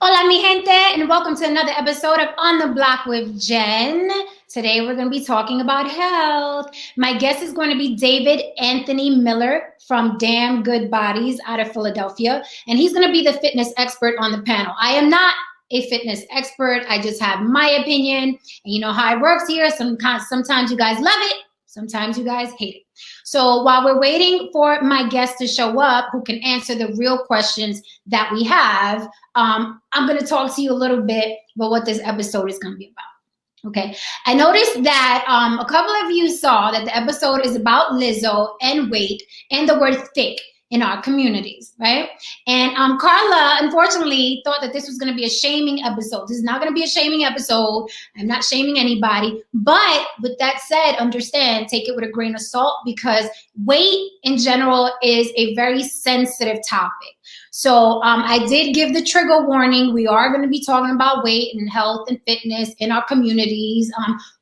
Hola, mi gente, and welcome to another episode of On the Block with Jen. Today, we're going to be talking about health. My guest is going to be David Anthony Miller from Damn Good Bodies out of Philadelphia, and he's going to be the fitness expert on the panel. I am not a fitness expert. I just have my opinion, and you know how it works here. Sometimes you guys love it, sometimes you guys hate it. So while we're waiting for my guest to show up, who can answer the real questions that we have, I'm going to talk to you a little bit about what this episode is going to be about. Okay. I noticed that a couple of you saw that the episode is about Lizzo and weight and the word thick in our communities, right? And Carla, unfortunately, thought that this was going to be a shaming episode. This is not going to be a shaming episode. I'm not shaming anybody. But with that said, understand, take it with a grain of salt, because weight in general is a very sensitive topic. So I did give the trigger warning. We are going to be talking about weight and health and fitness in our communities.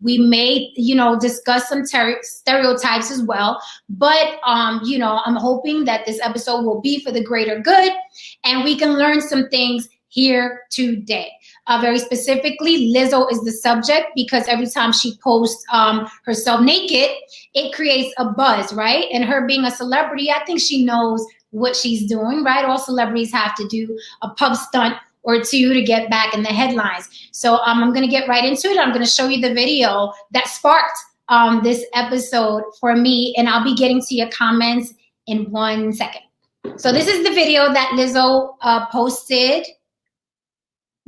We may, discuss some stereotypes as well. But, I'm hoping that this episode will be for the greater good and we can learn some things here today. Very specifically, Lizzo is the subject because every time she posts herself naked, it creates a buzz, right? And her being a celebrity, I think she knows what she's doing, right? All celebrities have to do a pub stunt or two to get back in the headlines. So I'm going to get right into it. I'm going to show you the video that sparked this episode for me, and I'll be getting to your comments in 1 second. So this is the video that Lizzo posted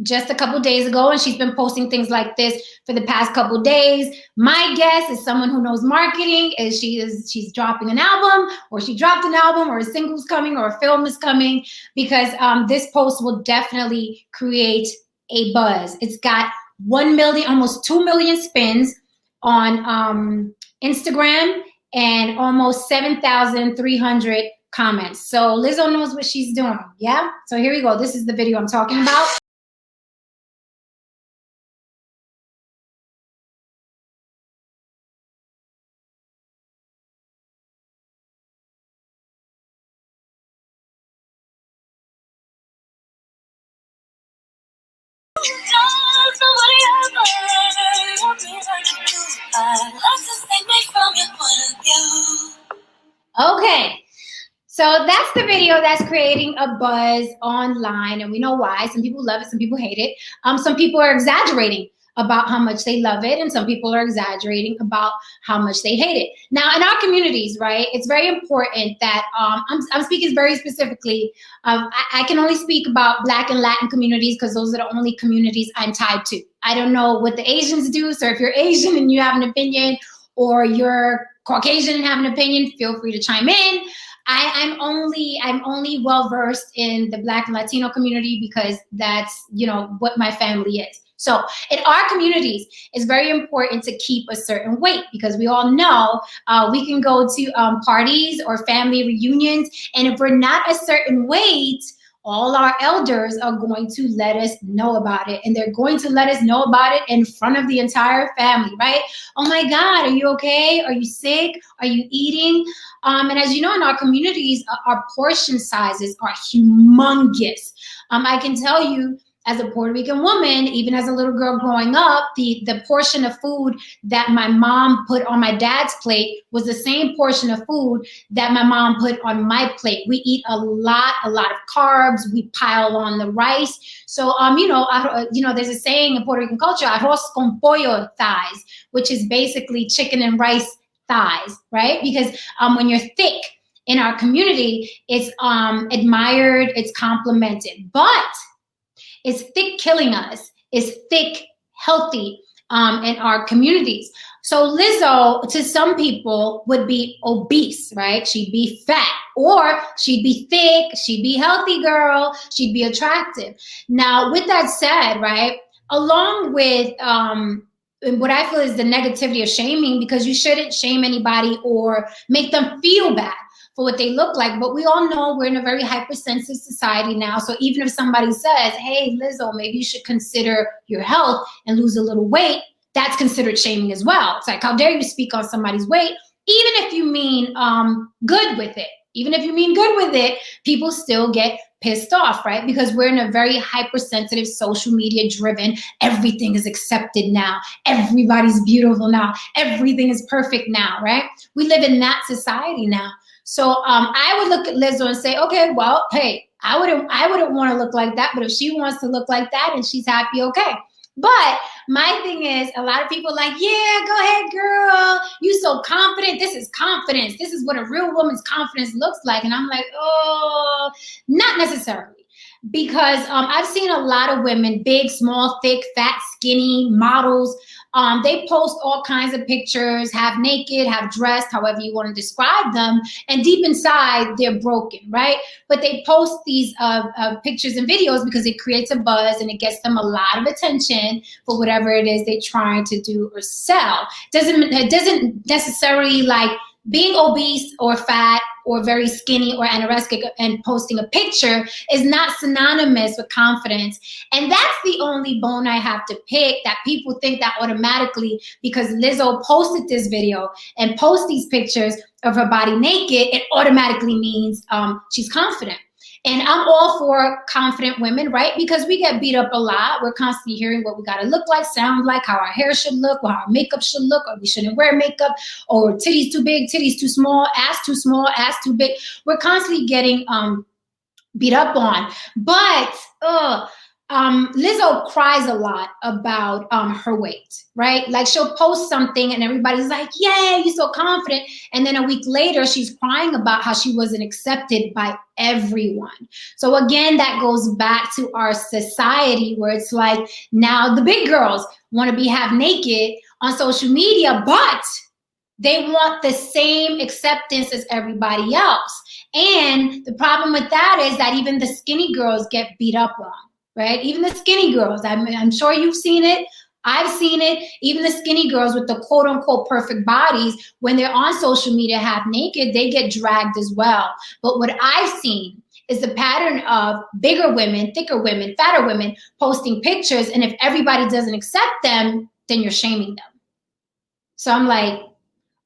just a couple days ago, and she's been posting things like this for the past couple days. My guess is someone who knows marketing is she's dropping an album, or she dropped an album, or a single's coming, or a film is coming, because this post will definitely create a buzz. It's got 1 million, almost 2 million spins on Instagram, and almost 7,300 comments. So Lizzo knows what she's doing. Yeah. So here we go. This is the video I'm talking about. Okay, so that's the video that's creating a buzz online, and we know why. Some people love it, some people hate it. Some people are exaggerating about how much they love it, and some people are exaggerating about how much they hate it. Now, in our communities, right, it's very important that I'm speaking very specifically. I can only speak about Black and Latin communities because those are the only communities I'm tied to. I don't know what the Asians do, so if you're Asian and you have an opinion, or you're Caucasian and have an opinion, feel free to chime in. I'm only well versed in the Black and Latino community because that's what my family is. So in our communities, it's very important to keep a certain weight, because we all know we can go to parties or family reunions, and if we're not a certain weight, all our elders are going to let us know about it, and they're going to let us know about it in front of the entire family, right? Oh my God, are you okay? Are you sick? Are you eating? And as you know, in our communities, our portion sizes are humongous. I can tell you, as a Puerto Rican woman, even as a little girl growing up, the portion of food that my mom put on my dad's plate was the same portion of food that my mom put on my plate. We eat a lot of carbs. We pile on the rice. So, there's a saying in Puerto Rican culture, arroz con pollo thighs, which is basically chicken and rice thighs, right? Because when you're thick in our community, it's admired, it's complimented. But is thick killing us? Is thick healthy in our communities? So Lizzo, to some people, would be obese, right? She'd be fat, or she'd be thick, she'd be healthy girl, she'd be attractive. Now, with that said, right, along with what I feel is the negativity of shaming, because you shouldn't shame anybody or make them feel bad for what they look like. But we all know we're in a very hypersensitive society now. So even if somebody says, hey, Lizzo, maybe you should consider your health and lose a little weight, that's considered shaming as well. It's like, how dare you speak on somebody's weight, even if you mean good with it. Even if you mean good with it, people still get pissed off, right? Because we're in a very hypersensitive, social media driven, everything is accepted now. Everybody's beautiful now. Everything is perfect now, right? We live in that society now. So I would look at Lizzo and say, okay, well, hey, I wouldn't want to look like that, but if she wants to look like that and she's happy, okay. But my thing is, a lot of people are like, yeah, go ahead, girl. You so confident. This is confidence. This is what a real woman's confidence looks like. And I'm like, oh, not necessarily. Because I've seen a lot of women, big, small, thick, fat, skinny, models. They post all kinds of pictures, half naked, half dressed, however you want to describe them. And deep inside, they're broken, right? But they post these pictures and videos because it creates a buzz and it gets them a lot of attention for whatever it is they're trying to do or sell. It doesn't necessarily like being obese or fat or very skinny or anorexic and posting a picture is not synonymous with confidence. And that's the only bone I have to pick, that people think that automatically because Lizzo posted this video and posts these pictures of her body naked, it automatically means she's confident. And I'm all for confident women, right? Because we get beat up a lot. We're constantly hearing what we got to look like, sound like, how our hair should look, how our makeup should look, or we shouldn't wear makeup, or titties too big, titties too small, ass too big. We're constantly getting beat up on. But Lizzo cries a lot about her weight, right? Like she'll post something and everybody's like, yeah, you're so confident. And then a week later, she's crying about how she wasn't accepted by everyone. So again, that goes back to our society where it's like now the big girls want to be half naked on social media, but they want the same acceptance as everybody else. And the problem with that is that even the skinny girls get beat up on. Right? Even the skinny girls, I'm sure you've seen it. I've seen it. Even the skinny girls with the quote unquote perfect bodies, when they're on social media half naked, they get dragged as well. But what I've seen is the pattern of bigger women, thicker women, fatter women posting pictures. And if everybody doesn't accept them, then you're shaming them. So I'm like,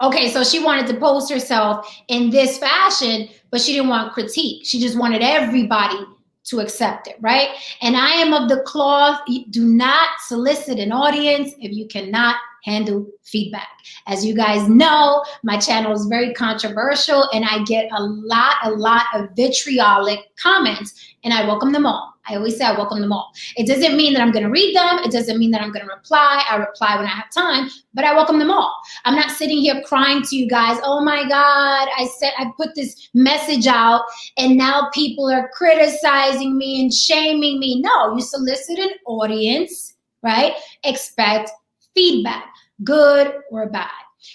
okay, so she wanted to post herself in this fashion, but she didn't want critique. She just wanted everybody to accept it, right? And I am of the cloth, do not solicit an audience if you cannot handle feedback. As you guys know, my channel is very controversial and I get a lot of vitriolic comments and I welcome them all. I always say I welcome them all. It doesn't mean that I'm going to read them. It doesn't mean that I'm going to reply. I reply when I have time, but I welcome them all. I'm not sitting here crying to you guys, oh my God, I put this message out and now people are criticizing me and shaming me. No, you solicit an audience, right? Expect feedback, good or bad.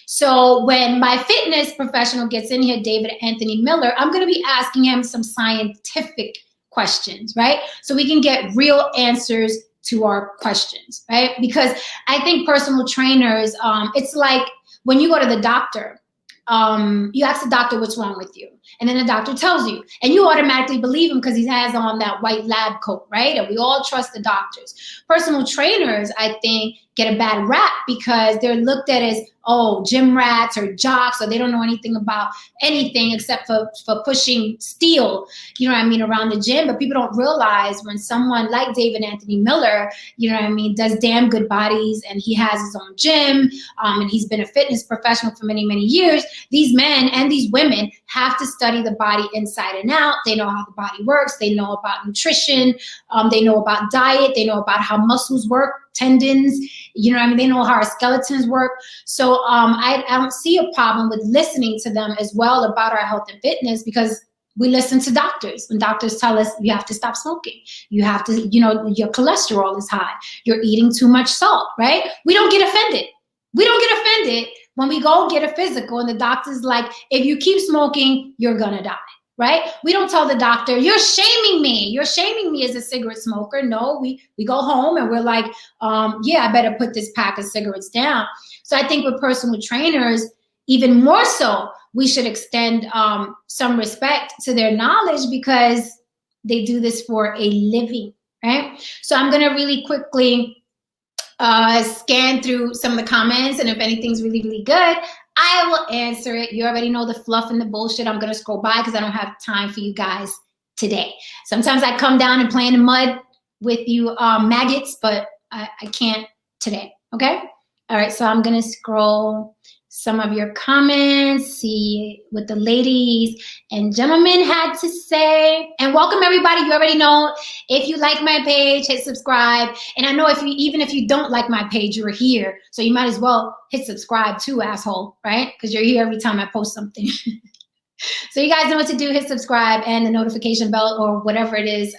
So when my fitness professional gets in here, David Anthony Miller, I'm going to be asking him some scientific questions, right? So we can get real answers to our questions, right? Because I think personal trainers, it's like when you go to the doctor, you ask the doctor what's wrong with you. And then the doctor tells you, and you automatically believe him because he has on that white lab coat, right? And we all trust the doctors. Personal trainers, I think, get a bad rap because they're looked at as, oh, gym rats or jocks, or they don't know anything about anything except for pushing steel, you know what I mean, around the gym. But people don't realize when someone like David Anthony Miller, you know what I mean, does damn good bodies and he has his own gym and he's been a fitness professional for many, many years, these men and these women have to study the body inside and out. They know how the body works. They know about nutrition. They know about diet. They know about how muscles work, tendons, you know what I mean? They know how our skeletons work. So I don't see a problem with listening to them as well about our health and fitness because we listen to doctors. When doctors tell us you have to stop smoking, you have to, you know, your cholesterol is high, you're eating too much salt, right? We don't get offended. We don't get offended when we go get a physical and the doctor's like, if you keep smoking, you're gonna die. Right? We don't tell the doctor, you're shaming me. You're shaming me as a cigarette smoker. No, we go home and we're like, yeah, I better put this pack of cigarettes down. So I think with personal trainers, even more so, we should extend some respect to their knowledge because they do this for a living, right? So I'm going to really quickly scan through some of the comments, and if anything's really, really good, I will answer it. You already know the fluff and the bullshit. I'm going to scroll by because I don't have time for you guys today. Sometimes I come down and play in the mud with you maggots, but I can't today, okay? All right, so I'm gonna scroll some of your comments, see what the ladies and gentlemen had to say. And welcome everybody. You already know, if you like my page, hit subscribe. And I know even if you don't like my page, you're here. So you might as well hit subscribe too, asshole, right? Because you're here every time I post something. So you guys know what to do. Hit subscribe and the notification bell or whatever it is,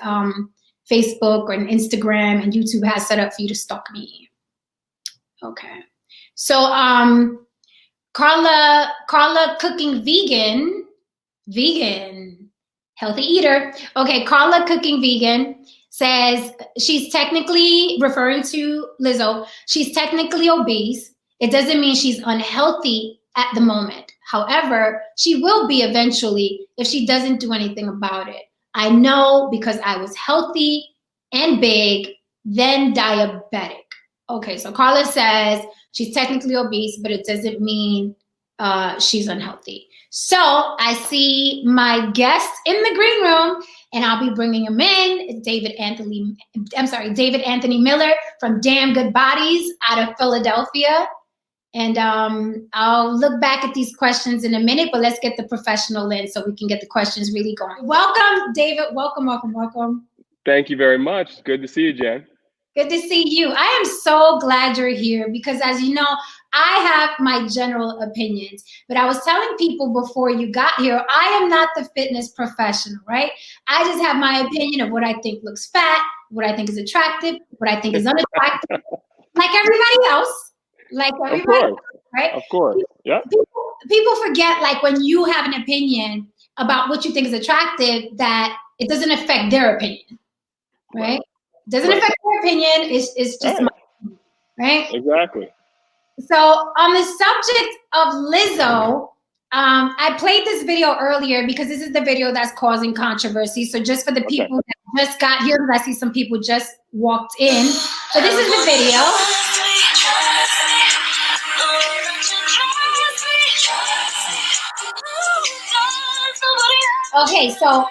Facebook or Instagram and YouTube has set up for you to stalk me. Okay. So Carla Cooking Vegan, healthy eater. Okay, Carla Cooking Vegan says she's technically, referring to Lizzo, she's technically obese. It doesn't mean she's unhealthy at the moment. However, she will be eventually if she doesn't do anything about it. I know because I was healthy and big, then diabetic. Okay, so Carla says she's technically obese, but it doesn't mean she's unhealthy. So I see my guest in the green room, and I'll be bringing him in. David Anthony Miller from Damn Good Bodies out of Philadelphia. And I'll look back at these questions in a minute, but let's get the professional in so we can get the questions really going. Welcome, David. Welcome. Thank you very much. Good to see you, Jen. Good to see you. I am so glad you're here because, as you know, I have my general opinions, but I was telling people before you got here, I am not the fitness professional, right? I just have my opinion of what I think looks fat, what I think is attractive, what I think is unattractive, like everybody else. Right? Of course. Yeah. People forget, like, when you have an opinion about what you think is attractive, that it doesn't affect their opinion, right? Doesn't affect their opinion. It's just my opinion, right? Exactly. So on the subject of Lizzo, I played this video earlier because this is the video that's causing controversy. So just for the people that just got here, because I see some people just walked in. So this is the video. Okay, so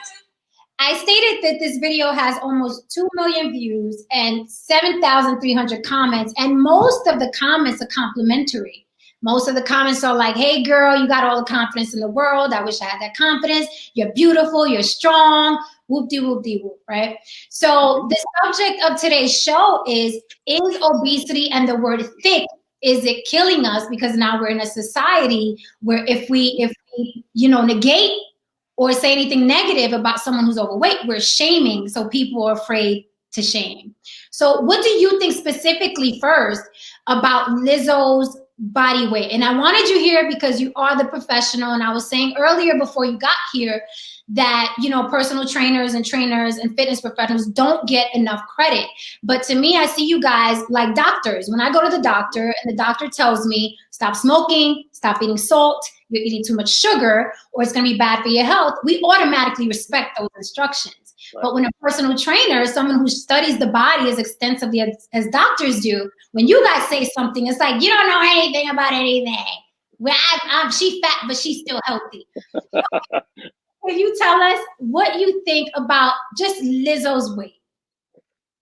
I stated that this video has almost 2 million views and 7,300 comments, and most of the comments are complimentary. Most of the comments are like, hey girl, you got all the confidence in the world. I wish I had that confidence. You're beautiful, you're strong, whoop-de-whoop-de-whoop, right? So the subject of today's show is obesity and the word thick, is it killing us? Because now we're in a society where if we negate or say anything negative about someone who's overweight, we're shaming. So people are afraid to shame. So what do you think specifically first about Lizzo's body weight? And I wanted you here because you are the professional. And I was saying earlier before you got here that, personal trainers and fitness professionals don't get enough credit. But to me, I see you guys like doctors. When I go to the doctor and the doctor tells me, stop smoking, stop eating salt, you're eating too much sugar, or it's going to be bad for your health, we automatically respect those instructions. Right. But when a personal trainer, someone who studies the body as extensively as doctors do, when you guys say something, it's like, you don't know anything about anything. Well, she's fat, but she's still healthy. Can you tell us what you think about just Lizzo's weight?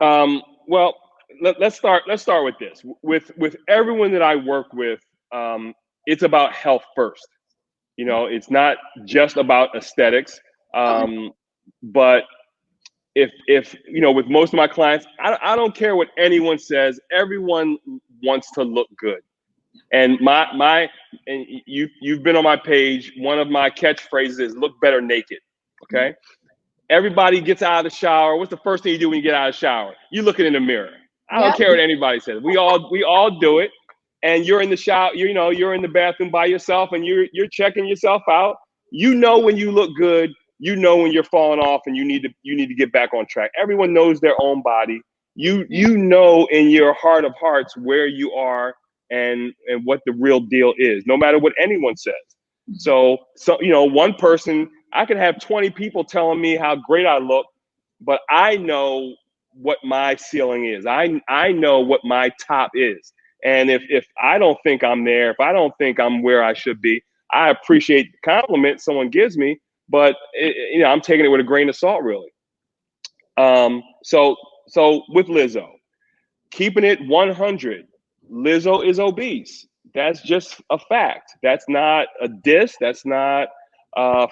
Well, let's start with this. With everyone that I work with, it's about health first. It's not just about aesthetics. But if with most of my clients, I don't care what anyone says. Everyone wants to look good. And and you've been on my page. One of my catchphrases is "look better naked." Okay. Everybody gets out of the shower. What's the first thing you do when you get out of the shower? You look in the mirror. I don't care what anybody says. We all do it. And you're in the shower. You're in the bathroom by yourself, and you're checking yourself out. When you look good. When you're falling off, and you need to get back on track. Everyone knows their own body. You know in your heart of hearts where you are and what the real deal is, no matter what anyone says. So one person, I could have 20 people telling me how great I look, but I know what my ceiling is. I know what my top is. And if I don't think I'm there, if I don't think I'm where I should be, I appreciate the compliment someone gives me, but I'm taking it with a grain of salt, really. So with Lizzo, keeping it 100, Lizzo is obese. That's just a fact. That's not a diss. That's not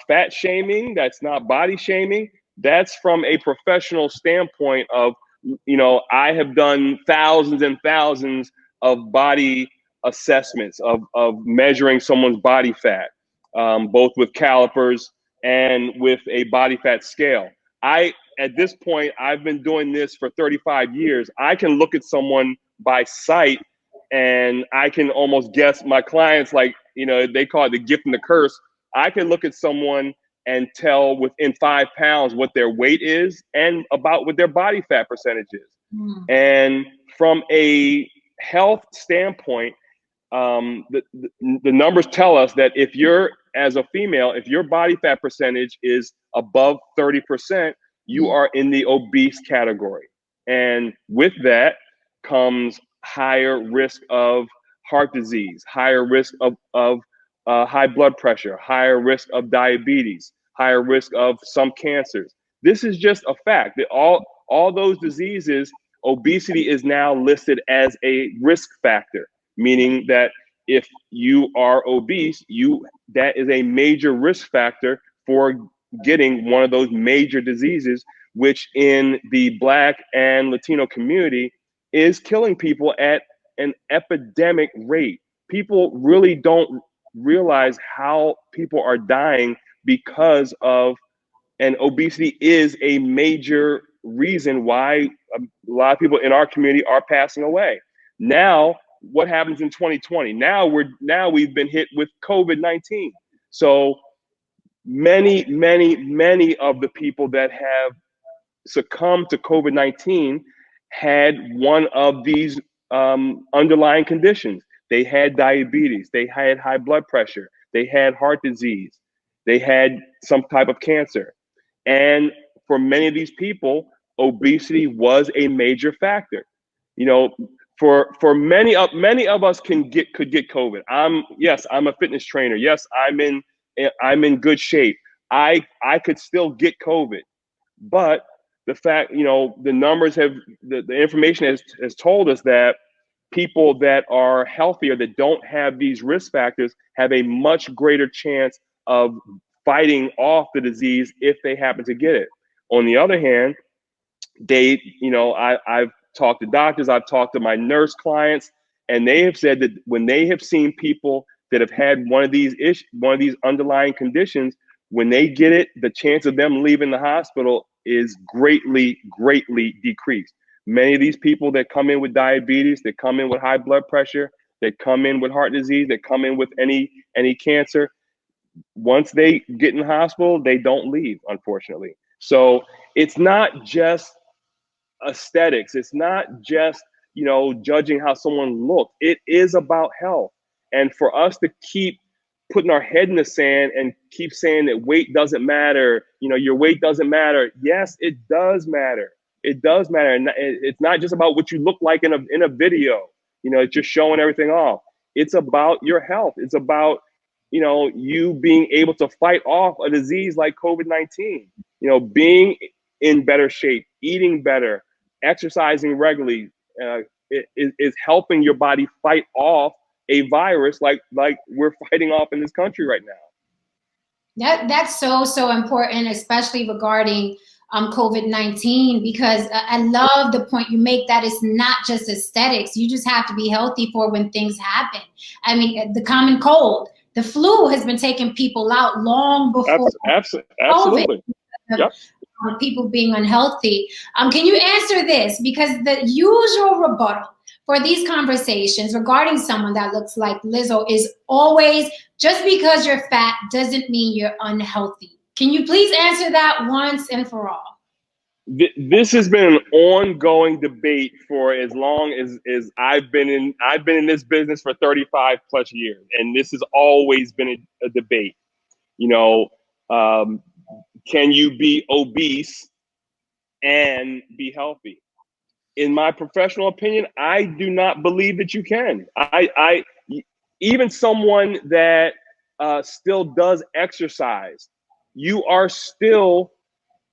fat shaming. That's not body shaming. That's from a professional standpoint of, I have done thousands and thousands of body assessments of measuring someone's body fat, both with calipers and with a body fat scale. At this point, I've been doing this for 35 years. I can look at someone by sight and I can almost guess my clients, like, they call it the gift and the curse. I can look at someone and tell within 5 pounds what their weight is and about what their body fat percentage is. Mm. And from a health standpoint, the numbers tell us that if you're, as a female, if your body fat percentage is above 30%, you are in the obese category. And with that comes higher risk of heart disease, higher risk of high blood pressure, higher risk of diabetes, higher risk of some cancers. This is just a fact that all those diseases, obesity is now listed as a risk factor, meaning that if you are obese, that is a major risk factor for getting one of those major diseases, which in the Black and Latino community is killing people at an epidemic rate. People really don't realize how people are dying because of, and obesity is a major reason why a lot of people in our community are passing away. Now, what happens in 2020? Now we've been hit with COVID-19. So many of the people that have succumbed to COVID-19 had one of these underlying conditions. They had diabetes, they had high blood pressure, they had heart disease, they had some type of cancer. And for many of these people, obesity was a major factor. You know, for many of us could get COVID. I'm a fitness trainer. Yes, I'm in good shape. I could still get COVID, but the fact, the numbers the information has told us that people that are healthier, that don't have these risk factors, have a much greater chance of fighting off the disease if they happen to get it. On the other hand, I've talked to doctors, I've talked to my nurse clients, and they have said that when they have seen people that have had one of these underlying conditions, when they get it, the chance of them leaving the hospital is greatly decreased. Many of these people that come in with diabetes, that come in with high blood pressure, that come in with heart disease, that come in with any cancer, once they get in the hospital, they don't leave, unfortunately. So it's not just aesthetics. It's not just, judging how someone looks. It is about health. And for us to keep putting our head in the sand and keep saying that weight doesn't matter, your weight doesn't matter. Yes, it does matter. It does matter. And it's not just about what you look like in a video, it's just showing everything off. It's about your health. It's about, you being able to fight off a disease like COVID-19, being in better shape, eating better, exercising regularly, is helping your body fight off a virus like we're fighting off in this country right now. That's so important, especially regarding COVID-19, because I love the point you make that it's not just aesthetics. You just have to be healthy for when things happen. I mean, the common cold, the flu has been taking people out long before Absolutely. COVID. Yep. People being unhealthy. Can you answer this? Because the usual rebuttal for these conversations regarding someone that looks like Lizzo is always, just because you're fat doesn't mean you're unhealthy. Can you please answer that once and for all? This has been an ongoing debate for as long as I've been in this business for 35 plus years, and this has always been a debate. Can you be obese and be healthy? In my professional opinion, I do not believe that you can. Even someone that still does exercise, you are still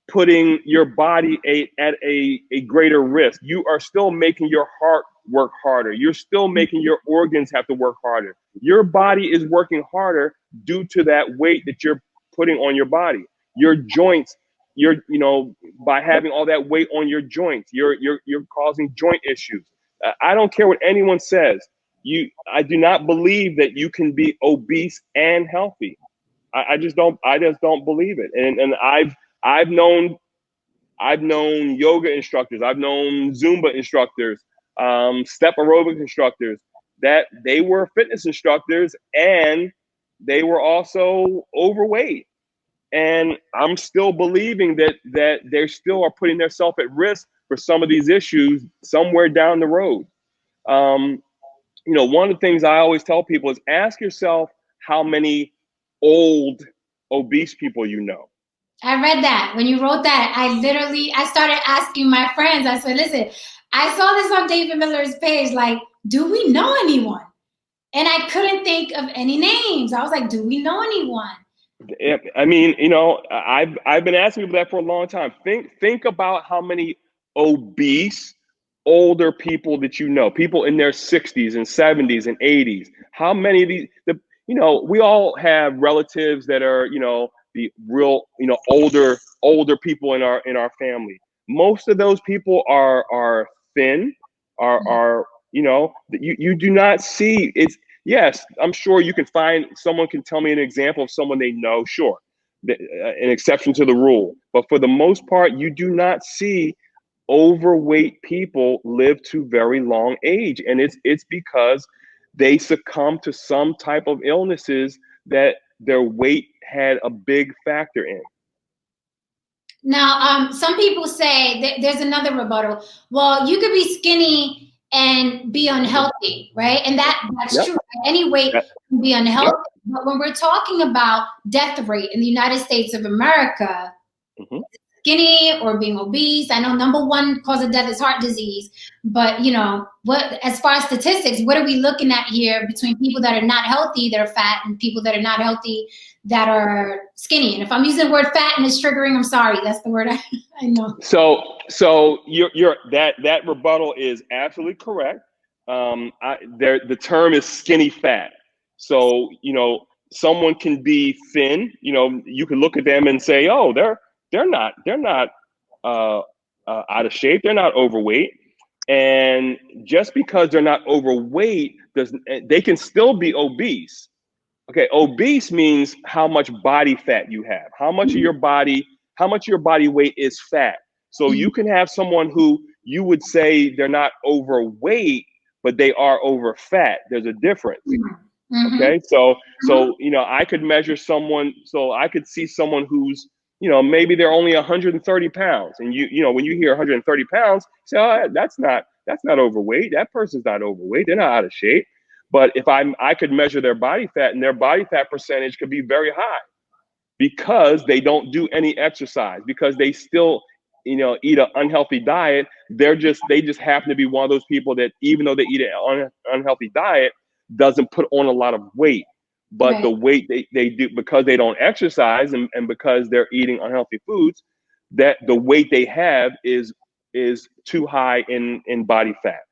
putting your body at a greater risk. You are still making your heart work harder. You're still making your organs have to work harder. Your body is working harder due to that weight that you're putting on your body. Your joints, by having all that weight on your joints, you're causing joint issues. I don't care what anyone says. I do not believe that you can be obese and healthy. I just don't. I just don't believe it. And I've known yoga instructors, I've known Zumba instructors, step aerobic instructors that they were fitness instructors and they were also overweight. And I'm still believing that they still are putting themselves at risk for some of these issues somewhere down the road. One of the things I always tell people is ask yourself how many old obese people you know. I read that. When you wrote that, I started asking my friends. I said, listen, I saw this on David Miller's page. Like, do we know anyone? And I couldn't think of any names. I was like, do we know anyone? I mean, I've been asking people that for a long time. Think about how many obese older people that you know, people in their 60s and 70s and 80s. How many of these? We all have relatives that are, the real, older people in our family. Most of those people are thin, are you do not see it's. Yes, I'm sure you can find someone can tell me an example of someone they know, sure, an exception to the rule. But for the most part, you do not see overweight people live to very long age. And it's because they succumb to some type of illnesses that their weight had a big factor in. Now, some people say there's another rebuttal. Well, you could be skinny and be unhealthy, right? And that's Yep. true. Any weight can be unhealthy. Yep. But when we're talking about death rate in the United States of America, skinny or being obese, I know number one cause of death is heart disease. But what, as far as statistics, what are we looking at here between people that are not healthy, that are fat, and people that are not healthy, that are skinny? And if I'm using the word fat and it's triggering, I'm sorry. That's the word I know. So you're that rebuttal is absolutely correct. The term is skinny fat. So someone can be thin. You can look at them and say, oh, they're not out of shape. They're not overweight. And just because they're not overweight, they can still be obese. Okay, obese means how much body fat you have, how much of your body weight is fat. So you can have someone who you would say they're not overweight, but they are over fat. There's a difference. Okay, so I could measure someone, so I could see someone who's maybe they're only 130 pounds, and when you hear 130 pounds, you say, oh, that's not overweight. That person's not overweight. They're not out of shape. But if I could measure their body fat, and their body fat percentage could be very high because they don't do any exercise, because they still, eat an unhealthy diet. They just happen to be one of those people that even though they eat an unhealthy diet, doesn't put on a lot of weight. But the weight they do, because they don't exercise and because they're eating unhealthy foods, that the weight they have is too high in body fat.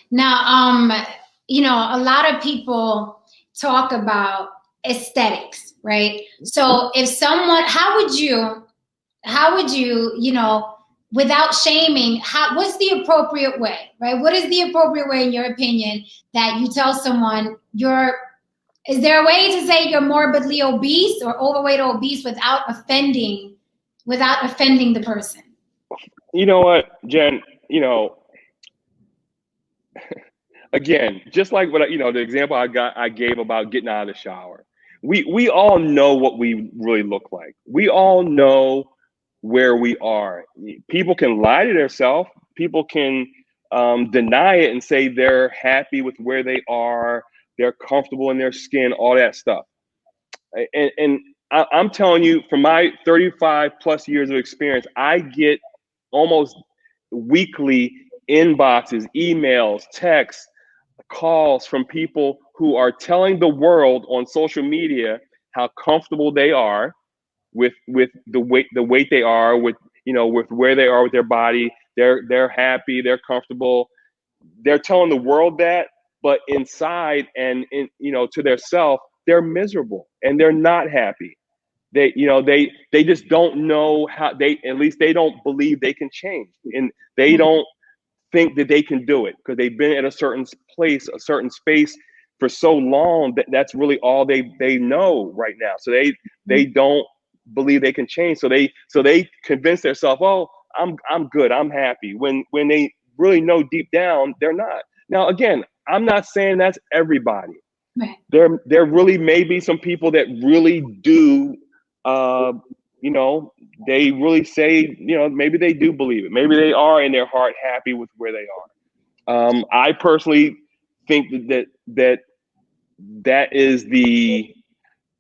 Now, a lot of people talk about aesthetics, right? So if someone, how would you, without shaming, what's the appropriate way, right? What is the appropriate way, in your opinion, that you tell someone is there a way to say you're morbidly obese or overweight or obese without offending the person? You know what, Jen, again, just like what the example I gave about getting out of the shower. We all know what we really look like. We all know where we are. People can lie to themselves. People can deny it and say they're happy with where they are. They're comfortable in their skin, all that stuff. And I'm telling you, from my 35 plus years of experience, I get almost weekly inboxes, emails, texts, calls from people who are telling the world on social media how comfortable they are with the weight they are, with with where they are with their body. They're happy, they're comfortable. They're telling the world that, but inside and to their self, they're miserable and they're not happy. They just don't know how, they at least they don't believe they can change, and they don't think that they can do it because they've been at a certain place, a certain space for so long that that's really all they know right now. So they don't believe they can change. So they convince themselves, oh, I'm good, I'm happy, when they really know deep down they're not. Now again, I'm not saying that's everybody. Right. There really may be some people that really do, uh, you know, they really say, maybe they do believe it. Maybe they are in their heart happy with where they are. I personally think that is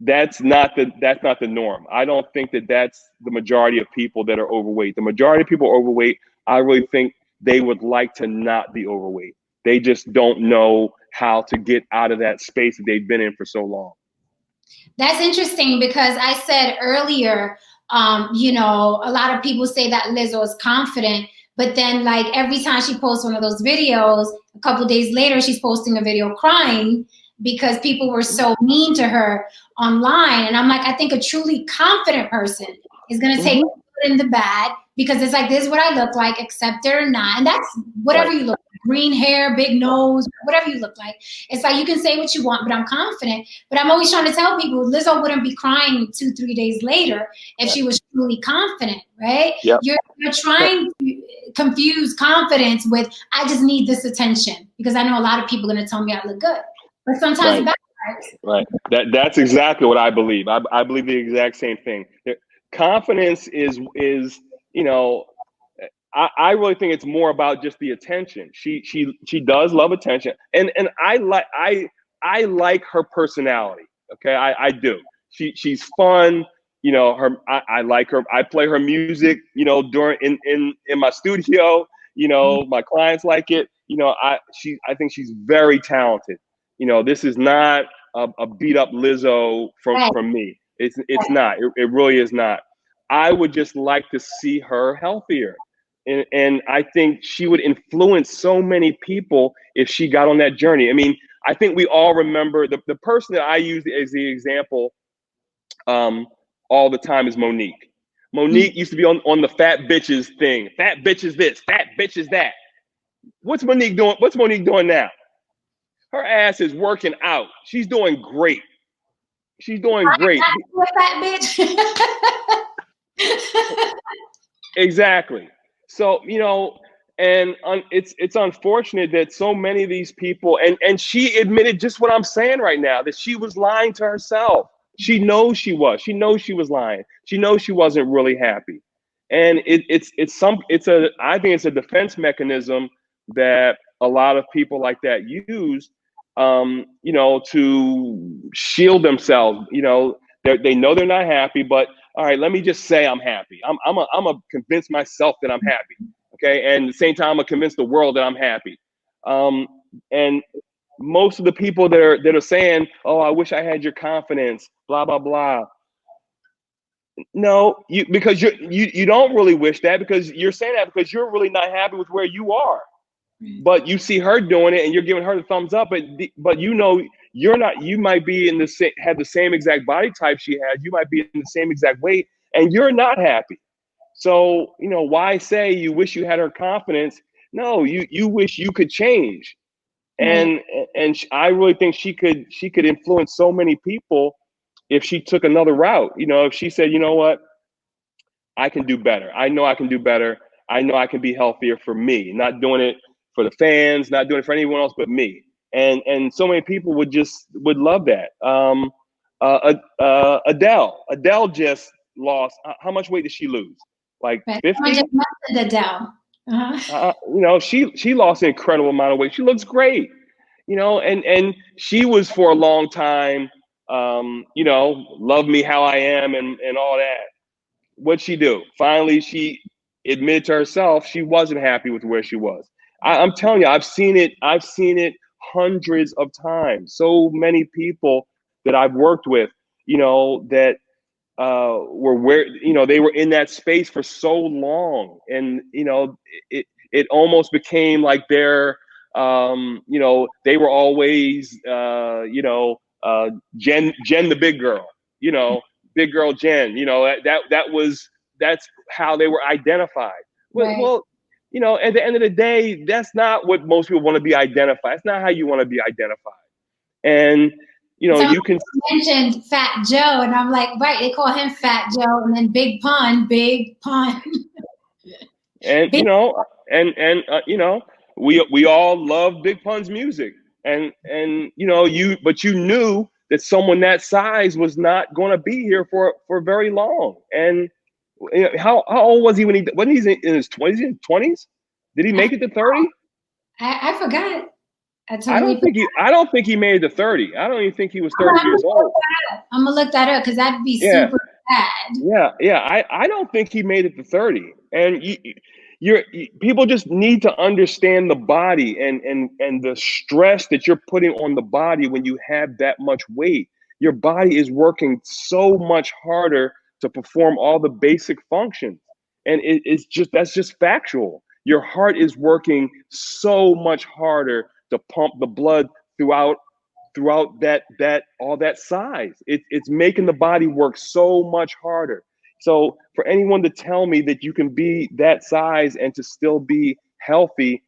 that's not the norm. I don't think that that's the majority of people that are overweight. The majority of people are overweight. I really think they would like to not be overweight. They just don't know how to get out of that space that they've been in for so long. That's interesting because I said earlier, a lot of people say that Lizzo is confident, but then like every time she posts one of those videos, a couple days later, she's posting a video crying because people were so mean to her online. And I'm like, I think a truly confident person is going to take the good and the bad, because it's like, this is what I look like, accept it or not. And that's whatever you look like. Green hair, big nose, whatever you look like. It's like, you can say what you want, but I'm confident. But I'm always trying to tell people Lizzo wouldn't be crying 2-3 days later if she was truly confident, right? Yep. You're trying to confuse confidence with, I just need this attention because I know a lot of people are going to tell me I look good. But sometimes it backfires. Right. That's exactly what I believe. I believe the exact same thing. Confidence is I really think it's more about just the attention. She does love attention, and I like her personality. Okay, I do. She's fun. I like her. I play her music. During in my studio. My clients like it. I think she's very talented. This is not a beat up Lizzo from me. It's not. It really is not. I would just like to see her healthier. And I think she would influence so many people if she got on that journey. I mean, I think we all remember the person that I use as the example all the time is Monique. Monique used to be on the fat bitches thing. Fat bitches this, fat bitches that. What's Monique doing? What's Monique doing now? Her ass is working out. She's doing great. She's doing great. I'm a fat bitch. Exactly. So, and it's unfortunate that so many of these people, and she admitted just what I'm saying right now, that she was lying to herself. She knows she was. She knows she was lying. She knows she wasn't really happy. And I think it's a defense mechanism that a lot of people like that use, to shield themselves. They know they're not happy, but all right, let me just say I'm happy. I'm gonna convince myself that I'm happy. Okay, and at the same time, I'm gonna convince the world that I'm happy. And most of the people that are saying, "Oh, I wish I had your confidence," blah blah blah. No, because you don't really wish that, because you're saying that because you're really not happy with where you are. But you see her doing it and you're giving her the thumbs up, but you're not. You might be have the same exact body type she had. You might be in the same exact weight, and you're not happy. So why say you wish you had her confidence? No, you wish you could change, and I really think she could influence so many people if she took another route. If she said, you know what, I can do better. I know I can do better. I know I can be healthier for me, not doing it for the fans, not doing it for anyone else but me. And so many people would love that. Adele just lost. How much weight did she lose? Like 50? Adele. She lost an incredible amount of weight. She looks great. And she was for a long time, love me how I am and all that. What'd she do? Finally, she admitted to herself she wasn't happy with where she was. I'm telling you, I've seen it hundreds of times. So many people that I've worked with, that were they were in that space for so long, and it almost became like they were always Jen the big girl, big girl Jen, that's how they were identified. Right. Well, at the end of the day, that's not what most people want to be identified. It's not how you want to be identified. And Someone you can mentioned Fat Joe, and I'm like, right, they call him Fat Joe, and then Big Pun, Big Pun. and Big, we all love Big Pun's music, and but you knew that someone that size was not going to be here for very long. And how old was he when he's in his 20s? Did he make it to 30? I forgot. I I totally don't forgot. think he made it to 30. I don't even think he was 30 years old. I'm gonna look that up because that'd be Yeah. super bad. Yeah. I don't think he made it to 30. And people just need to understand the body and the stress that you're putting on the body when you have that much weight. Your body is working so much harder to perform all the basic functions. And that's just factual. Your heart is working so much harder to pump the blood throughout that all that size. It's making the body work so much harder. So for anyone to tell me that you can be that size and to still be healthy,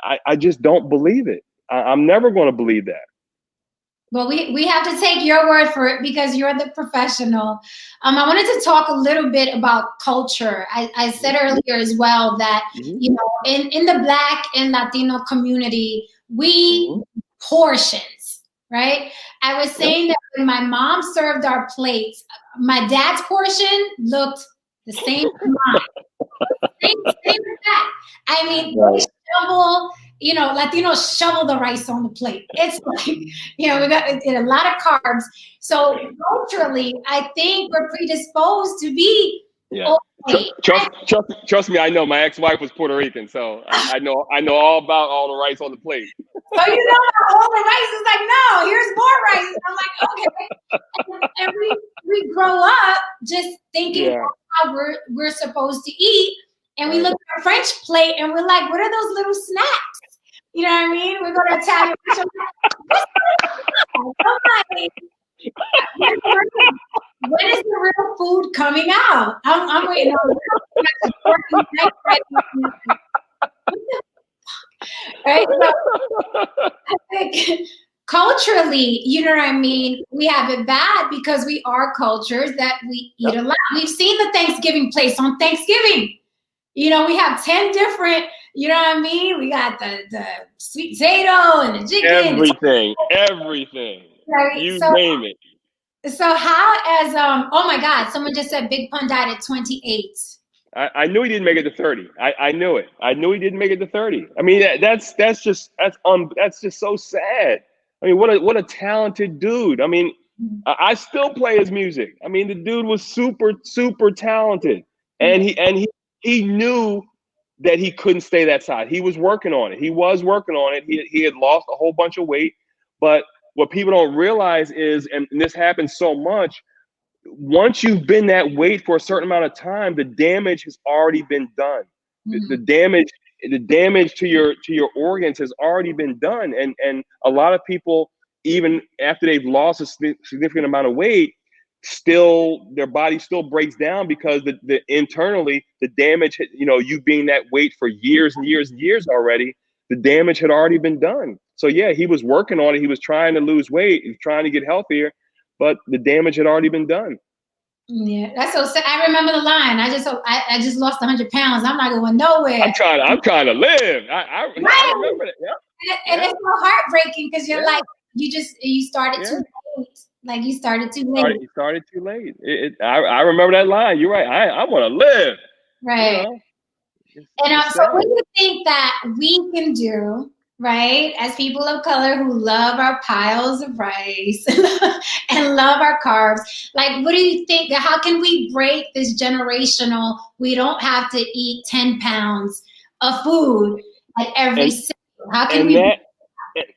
I just don't believe it. I'm never going to believe that. Well, we have to take your word for it because you're the professional. I wanted to talk a little bit about culture. I said earlier as well that, Mm-hmm. In the Black and Latino community, we portions, right? I was saying that when my mom served our plates, my dad's portion looked the same as mine. Same as that. I mean, they Right. shovel, Latinos shovel the rice on the plate. It's like, we got a lot of carbs. So culturally, I think we're predisposed to be Yeah. overweight. Trust me, I know. My ex-wife was Puerto Rican, so I know all about all the rice on the plate. So all the rice is like, no, here's more rice. I'm like, okay. And we grow up just thinking how we're supposed to eat. And we look at our French plate and we're like, what are those little snacks? You know what I mean? We go to Italian restaurant. When is the real food coming out? I'm waiting on working night right now. Right? So I think culturally, you know what I mean? We have it bad because we are cultures that we eat a lot. We've seen the Thanksgiving place on Thanksgiving. We have 10 different, you know what I mean? We got the sweet potato and the chicken. Everything. Right? You So, name it. so how as oh my God, someone just said Big Pun died at 28. I knew he didn't make it to 30. I knew it. I knew he didn't make it to 30. I mean, that's just so sad. I mean, what a talented dude. I mean, I still play his music. I mean, the dude was super talented, and he knew that he couldn't stay that size. He was working on it. He had lost a whole bunch of weight, but what people don't realize is, and this happens so much, once you've been that weight for a certain amount of time, the damage has already been done. The damage to your organs has already been done, and a lot of people, even after they've lost a significant amount of weight, still their body still breaks down because the internally the damage, you being that weight for years and years and years already, the damage had already been done. So yeah, he was working on it. He was trying to lose weight. He was trying to get healthier, but the damage had already been done. Yeah, that's so sad. I remember the line. I just lost 100 pounds. I'm not going nowhere. I'm trying to live. I remember that. Yeah. And it's so heartbreaking because you're like, you started too late. Like you started too late. You started too late. I remember that line. You're right. I want to live. Right. So what do you think that we can do, right, as people of color who love our piles of rice and love our carbs? Like, what do you think? How can we break this generational, we don't have to eat 10 pounds of food at every single? How can we?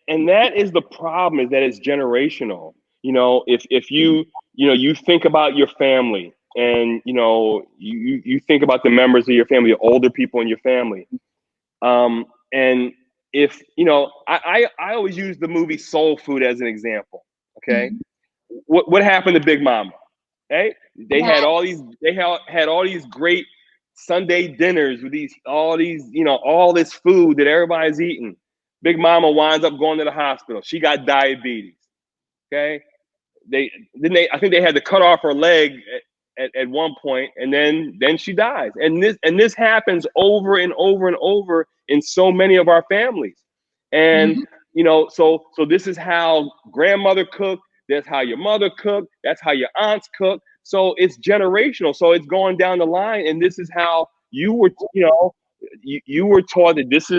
And that is the problem, is that it's generational. If you you think about your family, and you think about the members of your family, the older people in your family. And if I always use the movie Soul Food as an example. Okay, Mhm. what happened to Big Mama? Right? They Yeah. had all these great Sunday dinners with all this food that everybody's eating. Big Mama winds up going to the hospital. She got diabetes. Okay, I think they had to cut off her leg at one point, and then she dies. And this happens over and over and over in so many of our families. And Mhm. so this is how grandmother cooked. That's how your mother cooked. That's how your aunts cook. So it's generational. So it's going down the line, and this is how you were taught that this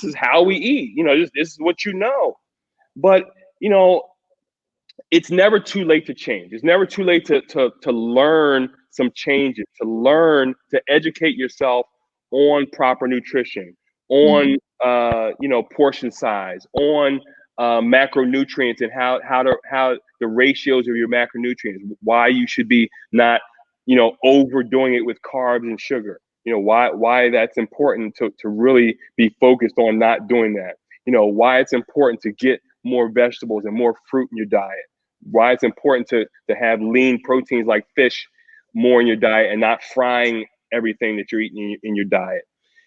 is how we eat. This is what you know. But you know, it's never too late to change. It's never too late to learn some changes, to learn to educate yourself on proper nutrition, Mhm. on portion size, on macronutrients, and how the ratios of your macronutrients, why you should be not overdoing it with carbs and sugar. Why that's important to really be focused on not doing that. Why it's important to get more vegetables and more fruit in your diet, why it's important to have lean proteins like fish more in your diet and not frying everything that you're eating in your diet.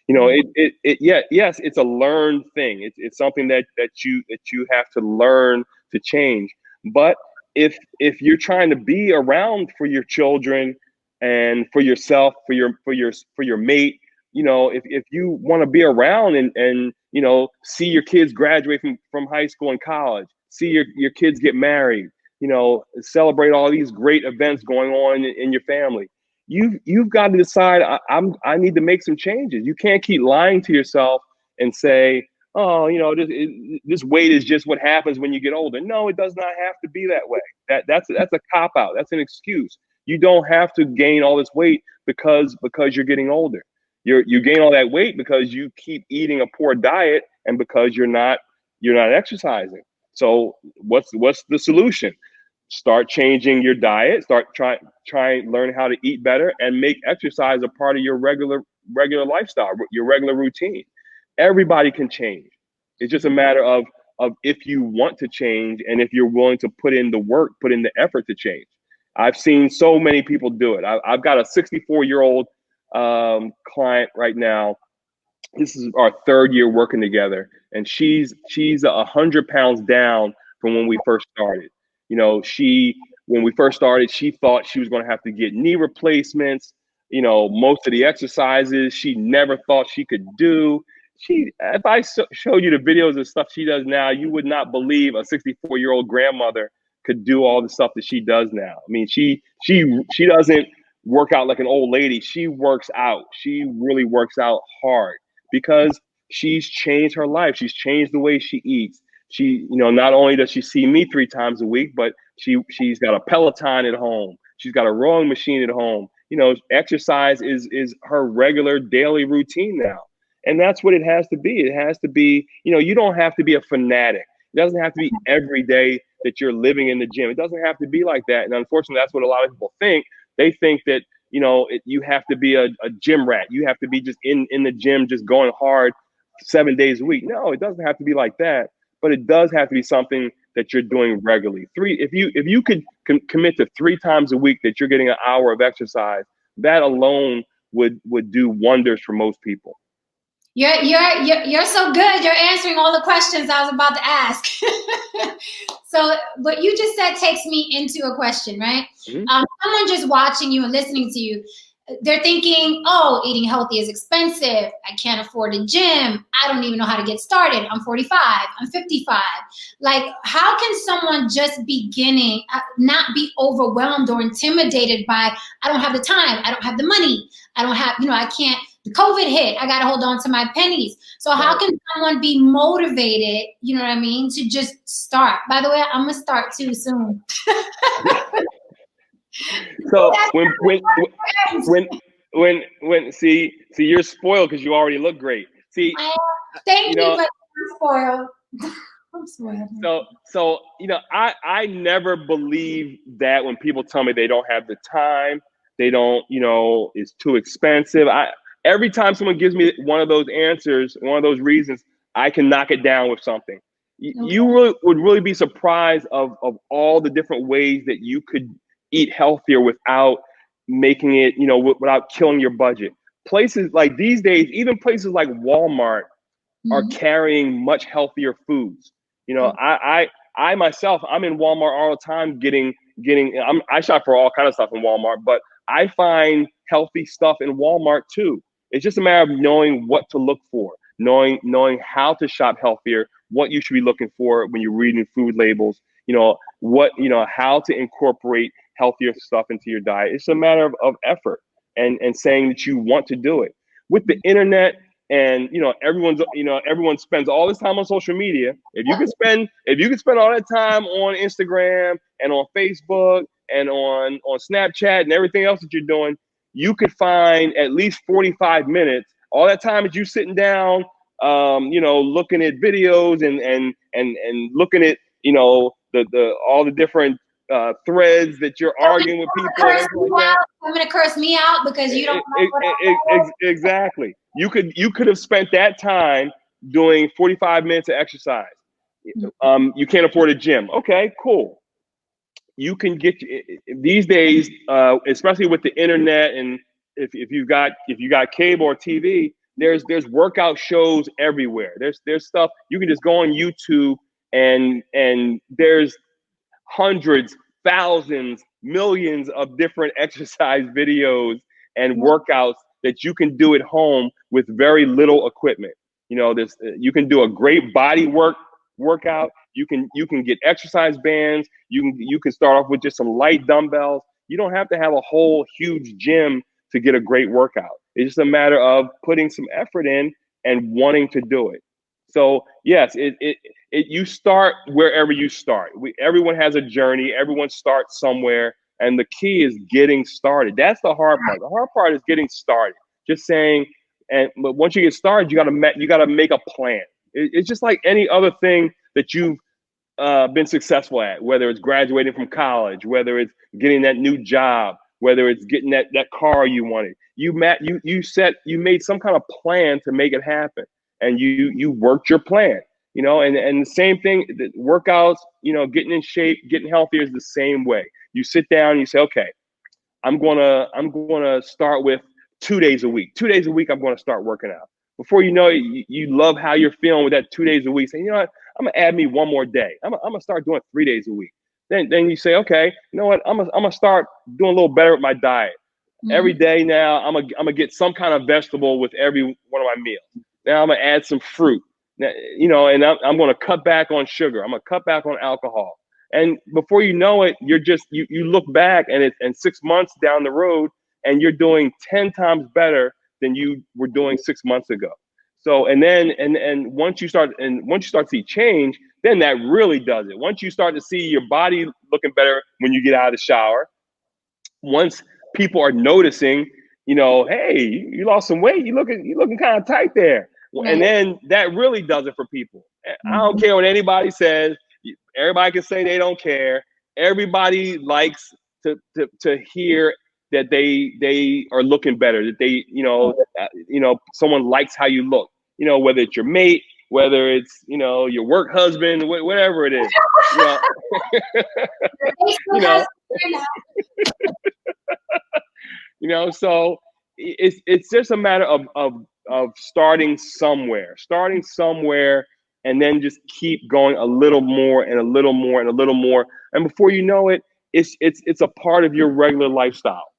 Yes, it's a learned thing. It's something that you have to learn to change. But if you're trying to be around for your children and for yourself, for your mate, if you want to be around and see your kids graduate from high school and college, see your kids get married, celebrate all these great events going on in your family. You've got to decide. I need to make some changes. You can't keep lying to yourself and say, oh, this weight is just what happens when you get older. No, it does not have to be that way. That's a cop out. That's an excuse. You don't have to gain all this weight because you're getting older. You gain all that weight because you keep eating a poor diet and because you're not exercising. So what's the solution? Start changing your diet. Start trying learn how to eat better and make exercise a part of your regular lifestyle, your regular routine. Everybody can change. It's just a matter of if you want to change and if you're willing to put in the work, put in the effort to change. I've seen so many people do it. I've got a 64-year-old client right now. This is our third year working together, and she's 100 pounds down from when we first started. She when we first started, she thought she was going to have to get knee replacements. Most of the exercises she never thought she could do. If I showed you the videos of stuff she does now, you would not believe a 64-year-old grandmother could do all the stuff that she does now. I mean, she doesn't work out like an old lady. She works out. She really works out hard because she's changed her life. She's changed the way she eats. Not only does she see me 3 times a week, but she's got a Peloton at home. She's got a rowing machine at home. Exercise is her regular daily routine now. And that's what it has to be. It has to be, you don't have to be a fanatic. It doesn't have to be every day that you're living in the gym. It doesn't have to be like that. And unfortunately, that's what a lot of people think. They think that you have to be a gym rat. You have to be just in the gym, just going hard 7 days a week. No, it doesn't have to be like that, but it does have to be something that you're doing regularly. If you could commit to 3 times a week that you're getting an hour of exercise, that alone would do wonders for most people. You're so good. You're answering all the questions I was about to ask. So what you just said takes me into a question, right? Mm-hmm. Someone just watching you and listening to you, they're thinking, oh, eating healthy is expensive. I can't afford a gym. I don't even know how to get started. I'm 45. I'm 55. Like, how can someone just beginning not be overwhelmed or intimidated by, I don't have the time. I don't have the money. I don't have, I can't. The COVID hit. I got to hold on to my pennies. So how can someone be motivated, you know what I mean, to just start? By the way, I'm going to start too soon. So when see you're spoiled because you already look great. See, Thank you, but I'm spoiled. So I never believe that when people tell me they don't have the time, they don't, it's too expensive. Every time someone gives me one of those answers, one of those reasons, I can knock it down with something. You would really be surprised of all the different ways that you could eat healthier without making it, without killing your budget. Places like these days, even places like Walmart are carrying much healthier foods. I myself, I'm in Walmart all the time I shop for all kind of stuff in Walmart, but I find healthy stuff in Walmart too. It's just a matter of knowing what to look for, knowing how to shop healthier, what you should be looking for when you're reading food labels, how to incorporate healthier stuff into your diet. It's a matter of effort and saying that you want to do it. With the internet, and everyone spends all this time on social media. If you could spend all that time on Instagram and on Facebook and on Snapchat and everything else that you're doing, you could find at least 45 minutes. All that time is you sitting down, looking at videos and looking at the all the different threads that you're arguing with people and everything like that. I'm gonna curse me out because you don't know what exactly. You could have spent that time doing 45 minutes of exercise. You can't afford a gym. Okay, cool. You can get these days, especially with the internet, and if you got cable or TV, there's workout shows everywhere. There's stuff you can just go on YouTube and there's hundreds, thousands, millions of different exercise videos and workouts that you can do at home with very little equipment. You can do a great body workout. You can get exercise bands. You can start off with just some light dumbbells. You don't have to have a whole huge gym to get a great workout. It's just a matter of putting some effort in and wanting to do it. So yes, you start wherever you start. Everyone has a journey. Everyone starts somewhere, and the key is getting started. That's the hard part. The hard part is getting started. Just saying, but once you get started, you gotta make a plan. It's just like any other thing that you've been successful at, whether it's graduating from college, whether it's getting that new job, whether it's getting that car you wanted. You made some kind of plan to make it happen, and you worked your plan. And the same thing, the workouts, getting in shape, getting healthier is the same way. You sit down and you say, okay, I'm gonna start with 2 days a week. 2 days a week, I'm gonna start working out. Before you know it, you love how you're feeling with that 2 days a week. Saying, you know what, I'm gonna add me one more day. I'm gonna start doing 3 days a week. Then you say, okay, you know what, I'm gonna start doing a little better with my diet. Every day now, I'm gonna get some kind of vegetable with every one of my meals. Now I'm gonna add some fruit. Now, and I'm gonna cut back on sugar. I'm gonna cut back on alcohol. And before you know it, you're just you look back and 6 months down the road, and you're doing 10 times better than you were doing 6 months ago. So and once you start to see change, then that really does it. Once you start to see your body looking better when you get out of the shower, once people are noticing, hey, you lost some weight, you looking kind of tight there. Right. And then that really does it for people. I don't care what anybody says. Everybody can say they don't care. Everybody likes to hear that they are looking better, that they, someone likes how you look, whether it's your mate, whether it's, your work husband, whatever it is, so it's just a matter of starting somewhere, and then just keep going a little more and a little more and a little more. And before you know it, it's a part of your regular lifestyle.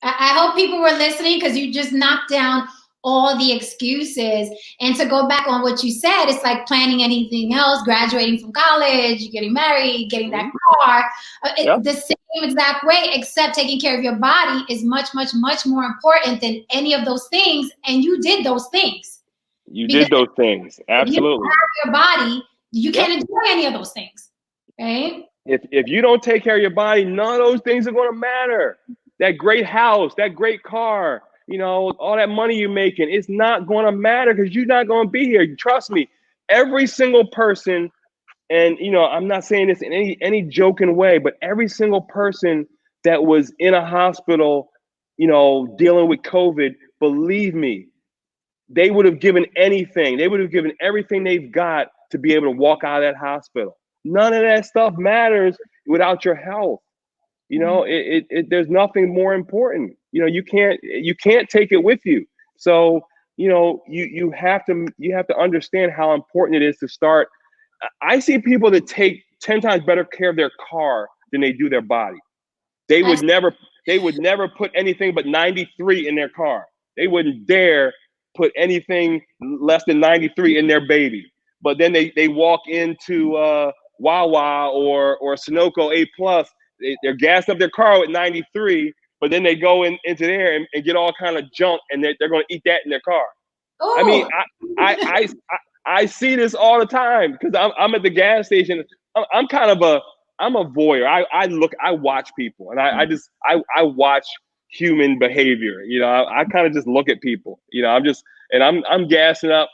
I hope people were listening, because you just knocked down all the excuses. And to go back on what you said, it's like planning anything else, graduating from college, getting married, getting that car, the same exact way, except taking care of your body is much, much, much more important than any of those things. And you did those things. You did those things. Absolutely. If you don't have your body, you can't enjoy any of those things, right? If you don't take care of your body, none of those things are going to matter. That great house, that great car, all that money you're making, it's not going to matter, because you're not going to be here. Trust me. every single person, and I'm not saying this in any joking way, but every single person that was in a hospital, dealing with COVID, believe me, they would have given anything. They would have given everything they've got to be able to walk out of that hospital. None of that stuff matters without your health. There's nothing more important. You can't take it with you. So, you have to understand how important it is to start. I see people that take 10 times better care of their car than they do their body. They would never put anything but 93 in their car. They wouldn't dare put anything less than 93 in their baby. But then they walk into Wawa or Sunoco A Plus. They're gassed up their car with 93, but then they go into there and get all kind of junk, and they're going to eat that in their car. Ooh. I mean, I see this all the time because I'm at the gas station. I'm a voyeur. I watch people, and I watch human behavior. I kind of just look at people. I'm gassing up,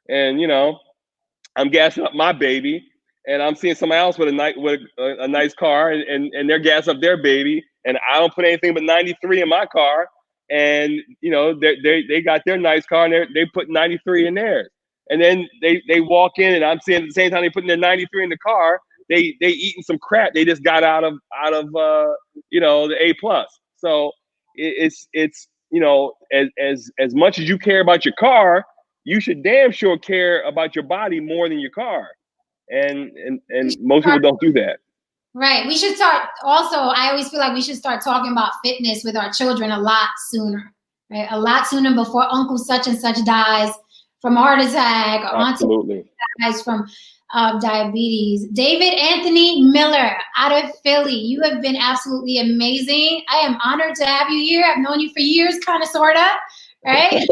and I'm gassing up my baby, and I'm seeing somebody else with a nice car, and they're gassing up their baby, and I don't put anything but 93 in my car, and they got their nice car, and they put 93 in theirs, and then they walk in, and I'm seeing at the same time they putting their 93 in the car, they eating some crap they just got out of the A plus. So it's as much as you care about your car, you should damn sure care about your body more than your car. And most people don't do that. Right. We should start also, I always feel like we should start talking about fitness with our children a lot sooner, right? A lot sooner before Uncle such and such dies from a heart attack, or Absolutely. Auntie dies from diabetes. David Anthony Miller out of Philly, you have been absolutely amazing. I am honored to have you here. I've known you for years, kind of, sort of, right?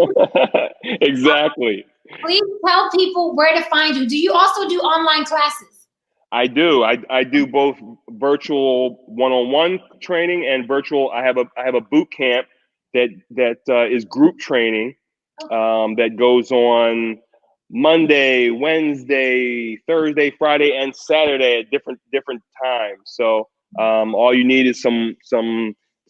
Exactly. Please tell people where to find you. Do you also do online classes? I do. I do both virtual one-on-one training and virtual. I have a boot camp that is group training that goes on Monday, Wednesday, Thursday, Friday, and Saturday at different times. So all you need is some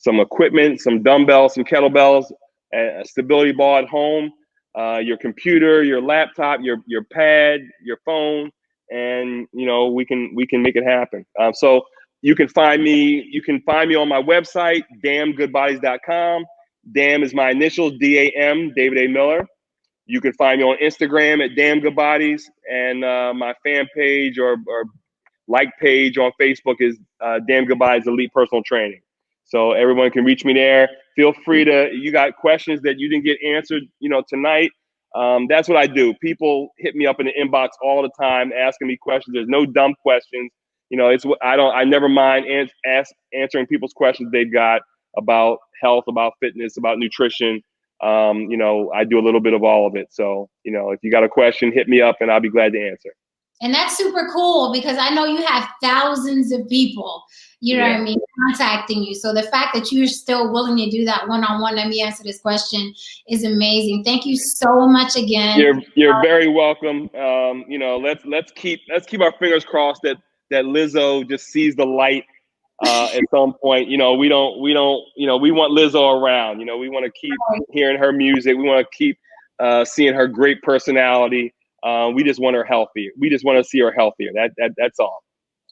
equipment, some dumbbells, some kettlebells, a stability ball at home, your computer, your laptop, your pad, your phone, and we can make it happen. So you can find me on my website, damngoodbodies.com. Dam is my initials, DAM, David A. Miller. You can find me on Instagram at Damn Good Bodies, and my fan page or like page on Facebook is Damn Good Bodies Elite Personal Training. So everyone can reach me there. Feel free to, you got questions that you didn't get answered, tonight. That's what I do. People hit me up in the inbox all the time, asking me questions. There's no dumb questions. It's what I never mind answering people's questions they've got about health, about fitness, about nutrition. I do a little bit of all of it. So, if you got a question, hit me up and I'll be glad to answer. And that's super cool because I know you have thousands of people, what I mean, contacting you. So the fact that you're still willing to do that one-on-one, let me answer this question, is amazing. Thank you so much again. You're very welcome. Let's keep our fingers crossed that Lizzo just sees the light at some point. We want Lizzo around. We want to keep hearing her music. We want to keep seeing her great personality. We just want her healthy. We just want to see her healthier. That's all.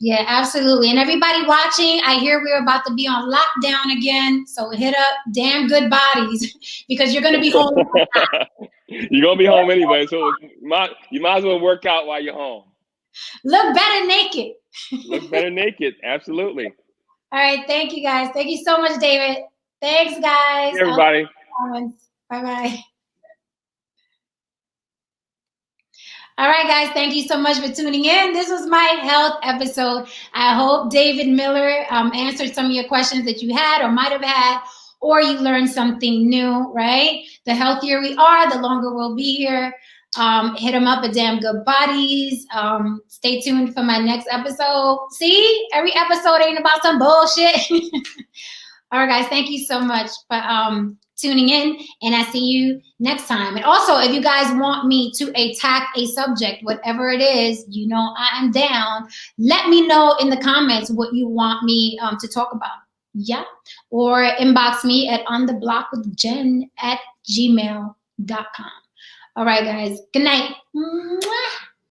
Yeah, absolutely. And everybody watching, I hear we're about to be on lockdown again. So hit up Damn Good Bodies because you're going to be home. You're going to be home anyway. So you might as well work out while you're home. Look better naked. Look better naked. Absolutely. All right. Thank you, guys. Thank you so much, David. Thanks, guys. Hey, everybody. Bye-bye. All right, guys, thank you so much for tuning in. This was my health episode. I hope David Miller answered some of your questions that you had or might have had, or you learned something new, right? The healthier we are, the longer we'll be here. Hit them up at Damn Good Bodies. Stay tuned for my next episode. See, every episode ain't about some bullshit. All right, guys, thank you so much. But tuning in, and I see you next time. And also, if you guys want me to attack a subject, whatever it is, you know I am down. Let me know in the comments what you want me to talk about. Yeah. Or inbox me at ontheblock with Jen at gmail.com. All right, guys. Good night.